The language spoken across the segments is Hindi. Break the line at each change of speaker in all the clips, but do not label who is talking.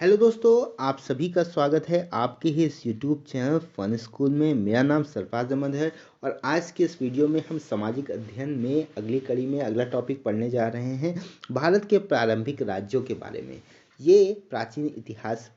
हेलो दोस्तों, आप सभी का स्वागत है आपके ही इस यूट्यूब चैनल फन स्कूल में। मेरा नाम सरफराज अहमद है और आज के इस वीडियो में हम सामाजिक अध्ययन में अगली कड़ी में अगला टॉपिक पढ़ने जा रहे हैं भारत के प्रारंभिक राज्यों के बारे में। ये प्राचीन इतिहास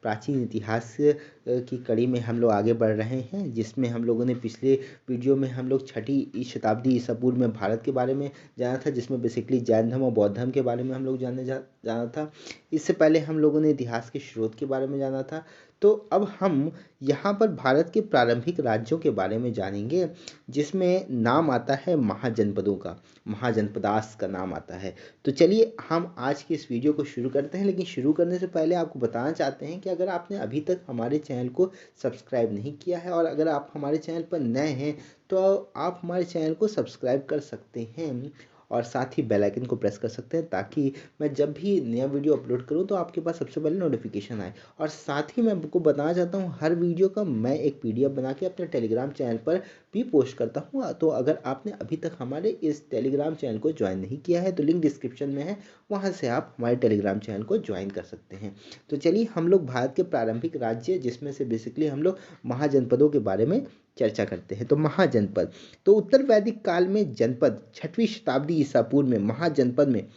की कड़ी में हम लोग आगे बढ़ रहे हैं, जिसमें हम लोगों ने पिछले वीडियो में हम लोग छठी शताब्दी ईसा पूर्व में भारत के बारे में जाना था, जिसमें बेसिकली जैन धर्म और बौद्ध धर्म के बारे में हम लोग जाना था। इससे पहले हम लोगों ने इतिहास के स्रोत के बारे में जाना था। तो अब हम यहाँ पर भारत के प्रारंभिक राज्यों के बारे में जानेंगे, जिसमें नाम आता है महाजनपदों का, महाजनपदास का नाम आता है। तो चलिए हम आज की इस वीडियो को शुरू करते हैं, लेकिन शुरू करने से पहले आपको बताना चाहते हैं कि अगर आपने अभी तक हमारे चैनल को सब्सक्राइब नहीं किया है और अगर आप हमारे चैनल पर नए हैं तो आप हमारे चैनल को सब्सक्राइब कर सकते हैं और साथ ही बेल आइकन को प्रेस कर सकते हैं, ताकि मैं जब भी नया वीडियो अपलोड करूं तो आपके पास सबसे पहले नोटिफिकेशन आए। और साथ ही मैं आपको बताना चाहता हूं, हर वीडियो का मैं एक पीडीएफ बना के अपने टेलीग्राम चैनल पर भी पोस्ट करता हूं। तो अगर आपने अभी तक हमारे इस टेलीग्राम चैनल को ज्वाइन नहीं किया है तो लिंक डिस्क्रिप्शन में है, वहां से आप हमारे टेलीग्राम चैनल को ज्वाइन कर सकते हैं। तो चलिए हम लोग भारत के प्रारंभिक राज्य, जिसमें से बेसिकली हम लोग महाजनपदों के बारे में चर्चा करते हैं। तो महाजनपद, तो उत्तर वैदिक काल में जनपद, छठवीं शताब्दी ईसा पूर्व में महाजनपद में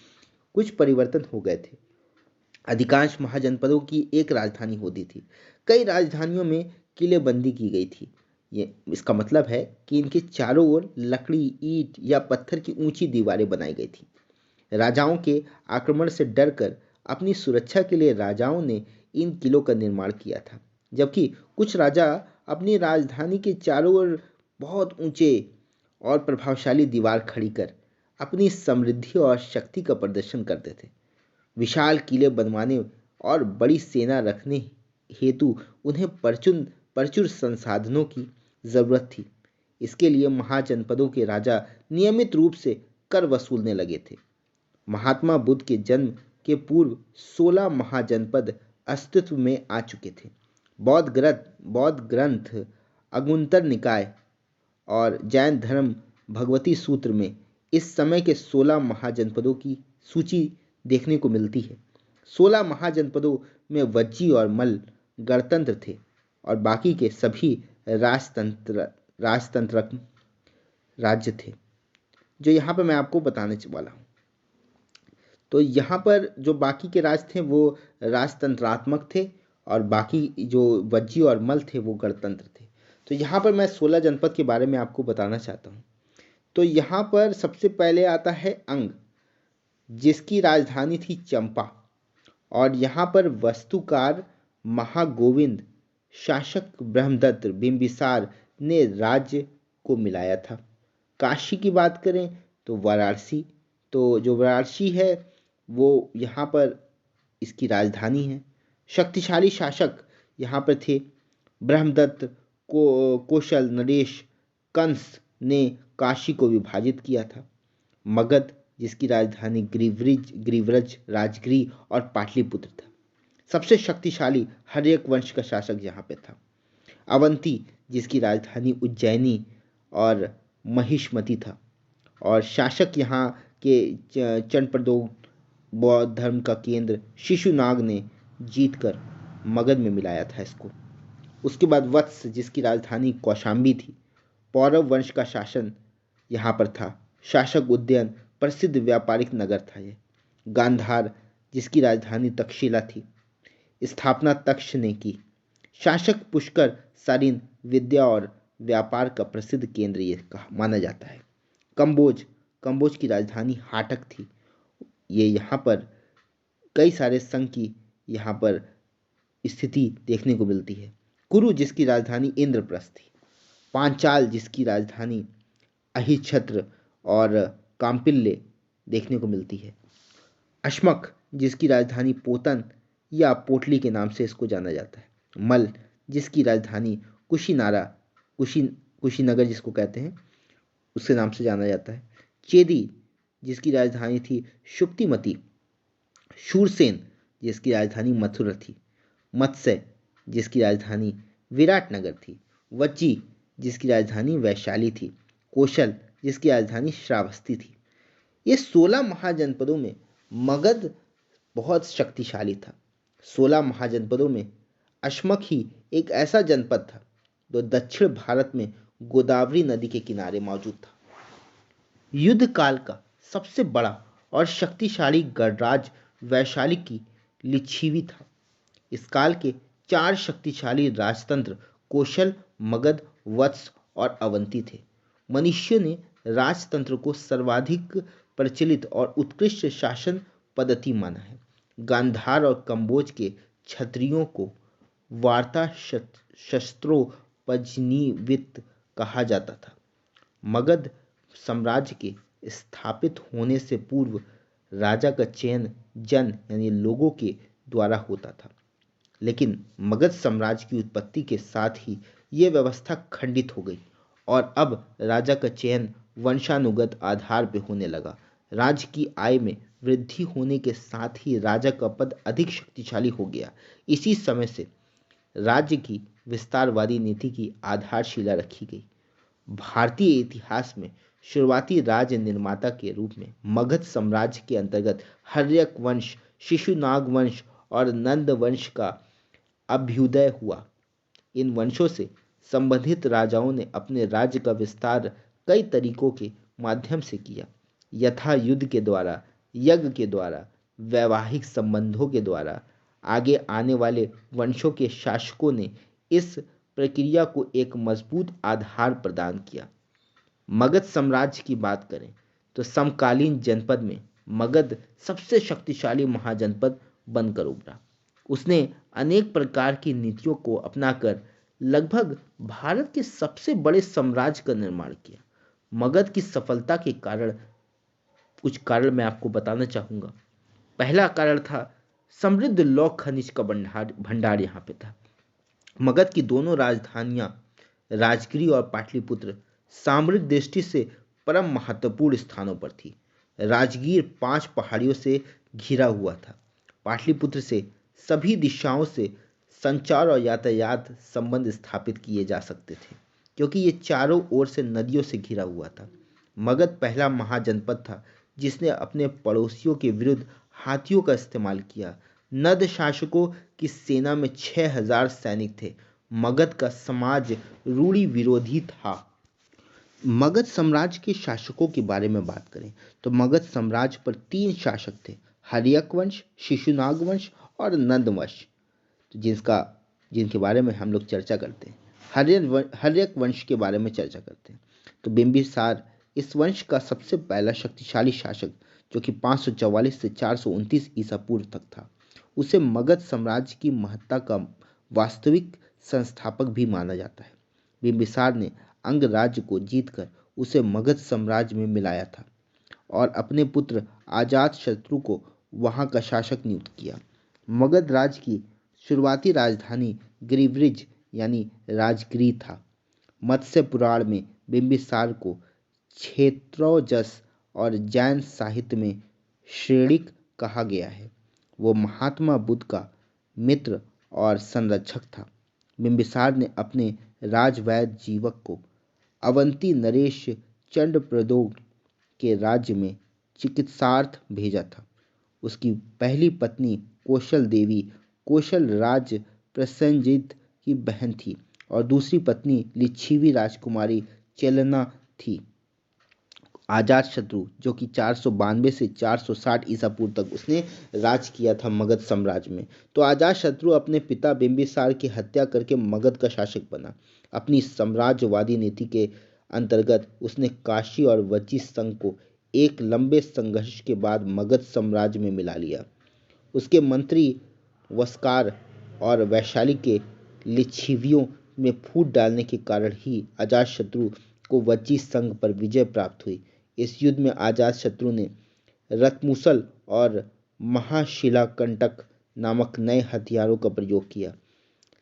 कुछ परिवर्तन हो गए थे। अधिकांश महाजनपदों की एक राजधानी होती थी। कई राजधानियों में किलेबंदी की गई थी। ये इसका मतलब है कि इनके चारों ओर लकड़ी, ईंट या पत्थर की ऊंची दीवारें बनाई गई थी। राजाओं के आक्रमण से डरकर अपनी सुरक्षा के लिए राजाओं ने इन किलों का निर्माण किया था, जबकि कुछ राजा अपनी राजधानी के चारों ओर बहुत ऊंचे और प्रभावशाली दीवार खड़ी कर अपनी समृद्धि और शक्ति का प्रदर्शन करते थे। विशाल किले बनवाने और बड़ी सेना रखने हेतु उन्हें प्रचुर प्रचुर संसाधनों की जरूरत थी। इसके लिए महाजनपदों के राजा नियमित रूप से कर वसूलने लगे थे। महात्मा बुद्ध के जन्म के पूर्व 16 महाजनपद अस्तित्व में आ चुके थे। बौद्ध ग्रंथ अगुंतर निकाय और जैन धर्म भगवती सूत्र में इस समय के 16 महाजनपदों की सूची देखने को मिलती है। 16 महाजनपदों में वज्जी और मल्ल गणतंत्र थे और बाकी के सभी राजतंत्रक राज्य थे, जो यहाँ पर मैं आपको बताने वाला हूँ। तो यहाँ पर जो बाकी के राज थे वो राजतंत्रात्मक थे और बाकी जो वज्जी और मल्ल थे वो गणतंत्र थे। तो यहाँ पर मैं 16 जनपद के बारे में आपको बताना चाहता हूँ। तो यहाँ पर सबसे पहले आता है अंग, जिसकी राजधानी थी चंपा, और यहाँ पर वास्तुकार महागोविंद शासक ब्रह्मदत्त बिंबिसार ने राज्य को मिलाया था। काशी की बात करें तो वाराणसी, तो जो वाराणसी है वो यहाँ पर इसकी राजधानी है। शक्तिशाली शासक यहाँ पर थे ब्रह्मदत्त, कौशल, नरेश, कंस ने काशी को विभाजित किया था। मगध, जिसकी राजधानी ग्रीव्रज, राजगिरी और पाटलिपुत्र था। सबसे शक्तिशाली हर्यक वंश का शासक यहाँ पे था। अवंती, जिसकी राजधानी उज्जैनी और महिष्मती था, और शासक यहाँ के चंडप्रद्योत, बौद्ध धर्म का केंद्र शिशुनाग ने जीतकर मगध में मिलाया था इसको। उसके बाद वत्स, जिसकी राजधानी कौशाम्बी थी, पौरव वंश का शासन यहाँ पर था। शासक उद्यन प्रसिद्ध व्यापारिक नगर था ये। गांधार, जिसकी राजधानी तक्षशिला थी, स्थापना तक्ष ने की। शासक पुष्कर सारिन, विद्या और व्यापार का प्रसिद्ध केंद्र ये माना जाता है। कंबोज की राजधानी हाटक थी। ये यहाँ पर कई सारे संघ की यहाँ पर स्थिति देखने को मिलती है। कुरु, जिसकी राजधानी इंद्रप्रस्थ थी। पांचाल, जिसकी राजधानी अहिछत्र और काम्पिल्य देखने को मिलती है। अश्मक, जिसकी राजधानी पोतन या पोटली के नाम से इसको जाना जाता है। मल, जिसकी राजधानी कुशीनगर जिसको कहते हैं उसके नाम से जाना जाता है। चेदी, जिसकी राजधानी थी शुक्तिमती। शूरसेन, जिसकी राजधानी मथुरा थी। मत्स्य, जिसकी राजधानी विराटनगर थी। वज्जी, जिसकी राजधानी वैशाली थी। कौशल, जिसकी राजधानी श्रावस्ती थी। ये 16 महाजनपदों में मगध बहुत शक्तिशाली था। 16 महाजनपदों में अशमक ही एक ऐसा जनपद था जो दक्षिण भारत में गोदावरी नदी के किनारे मौजूद था। युद्ध काल का सबसे बड़ा और शक्तिशाली गणराज्य वैशाली की लिच्छवी था। इस काल के 4 शक्तिशाली राजतंत्र कौशल, मगध, वत्स और अवंती थे। मनुष्यों ने राजतंत्र को सर्वाधिक प्रचलित और उत्कृष्ट शासन पद्धति माना है। गांधार और कंबोज के क्षत्रियों को वार्ता शस्त्रोपजीवित कहा जाता था। मगध साम्राज्य के स्थापित होने से पूर्व राजा का चयन जन यानी लोगों के द्वारा होता था, लेकिन मगध साम्राज्य की उत्पत्ति के साथ ही यह व्यवस्था खंडित हो गई और अब राजा का चयन वंशानुगत आधार पर होने लगा। राज्य की आय में वृद्धि होने के साथ ही राजा का पद अधिक शक्तिशाली हो गया। इसी समय से राज्य की विस्तारवादी नीति की आधारशिला रखी गई। भारतीय इतिहास में शुरुआती राज्य निर्माता के रूप में मगध साम्राज्य के अंतर्गत हर्यक वंश, शिशुनाग वंश और नंद वंश का अभ्युदय हुआ। इन वंशों से संबंधित राजाओं ने अपने राज्य का विस्तार कई तरीकों के माध्यम से किया, यथा युद्ध के द्वारा, यज्ञ के द्वारा, वैवाहिक संबंधों के द्वारा। आगे आने वाले वंशों के शासकों ने इस प्रक्रिया को एक मजबूत आधार प्रदान किया। मगध साम्राज्य की बात करें तो समकालीन जनपद में मगध सबसे शक्तिशाली महाजनपद बनकर उभरा। उसने अनेक प्रकार की नीतियों को अपनाकर लगभग भारत के सबसे बड़े साम्राज्य का निर्माण किया। मगध की सफलता के कारण कुछ कारण मैं आपको बताना चाहूँगा। पहला कारण था समृद्ध लौह खनिज का भंडार यहाँ पे था। मगध की दोनों राजधानियां राजगिरी और पाटलिपुत्र सामरिक दृष्टि से परम महत्वपूर्ण स्थानों पर थी। राजगीर 5 पहाड़ियों से घिरा हुआ था। पाटलिपुत्र से सभी दिशाओं से संचार और यातायात संबंध स्थापित किए जा सकते थे, क्योंकि ये चारों ओर से नदियों से घिरा हुआ था। मगध पहला महाजनपद था जिसने अपने पड़ोसियों के विरुद्ध हाथियों का इस्तेमाल किया। नद शासकों की सेना में 6000 सैनिक थे। मगध का समाज रूढ़ि विरोधी था। मगध साम्राज्य के शासकों के बारे में बात करें तो मगध साम्राज्य पर 3 शासक थे, हर्यक वंश, शिशुनाग वंश और नंद वंश, जिनके बारे में हम लोग चर्चा करते हैं। हर्यक वंश के बारे में चर्चा करते हैं तो बिंबिसार इस वंश का सबसे पहला शक्तिशाली शासक, जो कि 544 से 429 ईसा पूर्व तक था। उसे मगध साम्राज्य की महत्ता का वास्तविक संस्थापक भी माना जाता है। बिंबिसार ने अंग राज्य को जीतकर उसे मगध साम्राज्य में मिलाया था और अपने पुत्र अजातशत्रु को वहां का शासक नियुक्त किया। मगध राज्य की शुरुआती राजधानी गिरिव्रज यानी राजगिरी था। मत्स्य पुराण में बिंबिसार को क्षेत्रौजस और जैन साहित्य में श्रेणिक कहा गया है। वो महात्मा बुद्ध का मित्र और संरक्षक था। बिंबिसार ने अपने राजवैद्य जीवक को अवंती नरेश चंडप्रद्योत के राज्य में चिकित्सार्थ भेजा था। उसकी पहली पत्नी कौशल देवी कौशल राज्य प्रसेनजित की बहन थी और दूसरी पत्नी लिच्छवी राजकुमारी चेलना थी। अजातशत्रु, जो कि 492 से 460 ईसा पूर्व तक उसने राज किया था मगध साम्राज्य में, तो अजातशत्रु अपने पिता बिंबिसार की हत्या करके मगध का शासक बना। अपनी साम्राज्यवादी नीति के अंतर्गत उसने काशी और वज्जी संघ को एक लंबे संघर्ष के बाद मगध साम्राज्य में मिला लिया। उसके मंत्री वस्कार और वैशाली के लिच्छवियों में फूट डालने के कारण ही अजातशत्रु को वज्जी संघ पर विजय प्राप्त हुई। इस युद्ध में अजातशत्रु ने रथमुसल और महाशिलाकंटक नामक नए हथियारों का प्रयोग किया।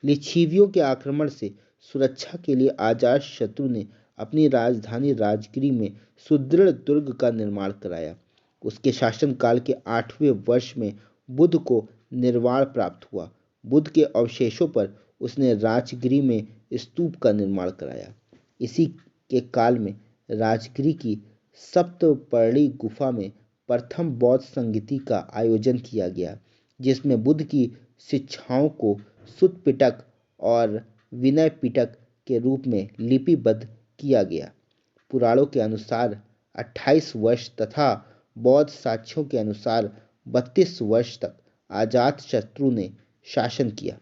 लिच्छवियों के आक्रमण से सुरक्षा के लिए अजातशत्रु ने अपनी राजधानी राजगिरी में सुदृढ़ दुर्ग का निर्माण कराया। उसके शासनकाल के 8वें वर्ष में बुद्ध को निर्वाण प्राप्त हुआ। बुद्ध के अवशेषों पर उसने राजगिरी में स्तूप का निर्माण कराया। इसी के काल में राजगिरी की सप्तपर्णी गुफा में प्रथम बौद्ध संगीति का आयोजन किया गया, जिसमें बुद्ध की शिक्षाओं को सुत पिटक और विनय पिटक के रूप में लिपिबद्ध किया गया। पुराणों के अनुसार 28 वर्ष तथा बौद्ध साक्ष्यों के अनुसार 32 वर्ष तक अजातशत्रु ने शासन किया।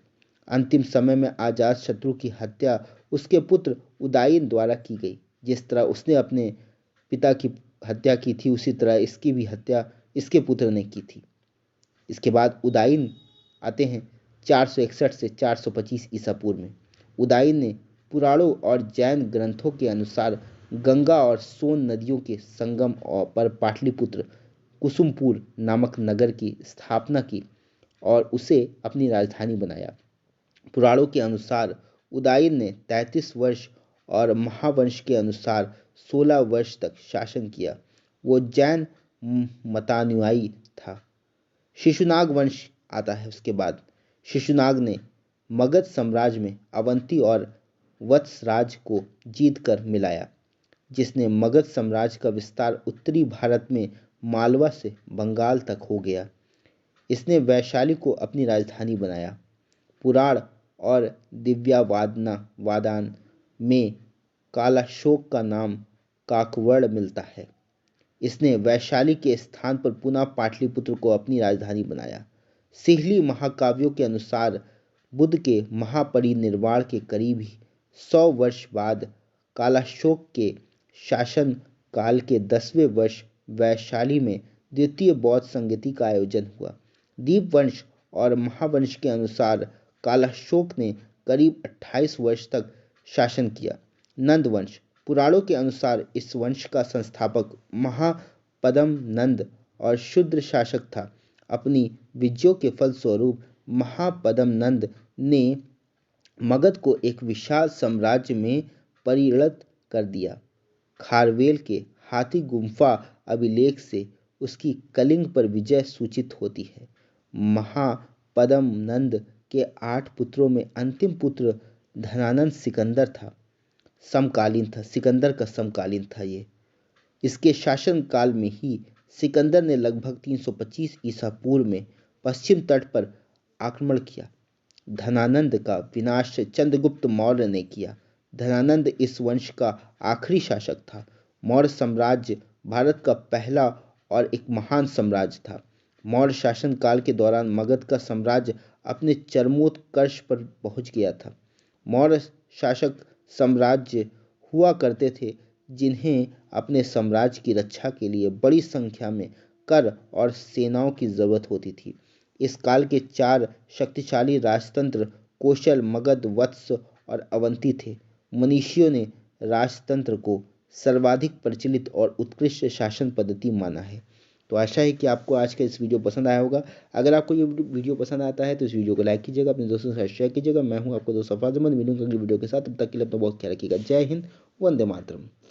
अंतिम समय में अजातशत्रु की हत्या उसके पुत्र उदयन द्वारा की गई। जिस तरह उसने अपने पिता की हत्या की थी, उसी तरह इसकी भी हत्या इसके पुत्र ने की थी। इसके बाद उदयन आते हैं 461 से 425 ईसा पूर्व में। उदयन ने पुराणों और जैन ग्रंथों के अनुसार गंगा और सोन नदियों के संगम पर पाटलिपुत्र कुसुमपुर नामक नगर की स्थापना की और उसे अपनी राजधानी बनाया। पुराणों के अनुसार उदयन ने 33 वर्ष और महावंश के अनुसार 16 वर्ष तक शासन किया। वो जैन मतानुयायी था। शिशुनाग वंश आता है उसके बाद। शिशुनाग ने मगध साम्राज्य में अवंती और वत्सराज को जीतकर मिलाया, जिसने मगध साम्राज्य का विस्तार उत्तरी भारत में मालवा से बंगाल तक हो गया। इसने वैशाली को अपनी राजधानी बनाया। पुराण और दिव्यावादान में कालाशोक का नाम काकवड़ मिलता है। इसने वैशाली के स्थान पर पुनः पाटलिपुत्र को अपनी राजधानी बनाया। सिहली महाकाव्यों के अनुसार बुद्ध के महापरिनिर्वाण के करीब ही 100 वर्ष बाद कालाशोक के शासन काल के 10वें वर्ष वैशाली में द्वितीय बौद्ध संगति का आयोजन हुआ। दीपवंश और महावंश के अनुसार कालाशोक ने करीब 28 वर्ष तक शासन किया। नंदवंश पुराणों के अनुसार इस वंश का संस्थापक महापद्म नंद और शूद्र शासक था। अपनी विजयों के फलस्वरूप महापद्म नंद ने मगध को एक विशाल साम्राज्य में परिणत कर दिया। खारवेल के हाथी गुम्फा अभिलेख से उसकी कलिंग पर विजय सूचित होती है। महापद्म नंद के 8 पुत्रों में अंतिम पुत्र धनानंद सिकंदर था। सिकंदर का समकालीन था ये। इसके शासन काल में ही सिकंदर ने लगभग 325 ईसा पूर्व में पश्चिम तट पर आक्रमण किया। धनानंद का विनाश चंद्रगुप्त मौर्य ने किया। धनानंद इस वंश का आखिरी शासक था। मौर्य साम्राज्य भारत का पहला और एक महान साम्राज्य था। मौर्य शासन काल के दौरान मगध का साम्राज्य अपने चरमोत्कर्ष पर पहुंच गया था। मौर्य शासक साम्राज्य हुआ करते थे जिन्हें अपने साम्राज्य की रक्षा के लिए बड़ी संख्या में कर और सेनाओं की जरूरत होती थी। इस काल के 4 शक्तिशाली राजतंत्र कौशल, मगध, वत्स और अवंती थे। मनीषियों ने राजतंत्र को सर्वाधिक प्रचलित और उत्कृष्ट शासन पद्धति माना है। तो आशा है कि आपको आज का इस वीडियो पसंद आया होगा। अगर आपको ये वीडियो पसंद आता है तो इस वीडियो को लाइक कीजिएगा, अपने दोस्तों के साथ शेयर कीजिएगा। मैं हूं आपको दोस्त सफाजमन, मिलूंगा अगली वीडियो के साथ। तब तक के लिए अपना बहुत ख्याल रखिएगा। जय हिंद, वंदे मातरम।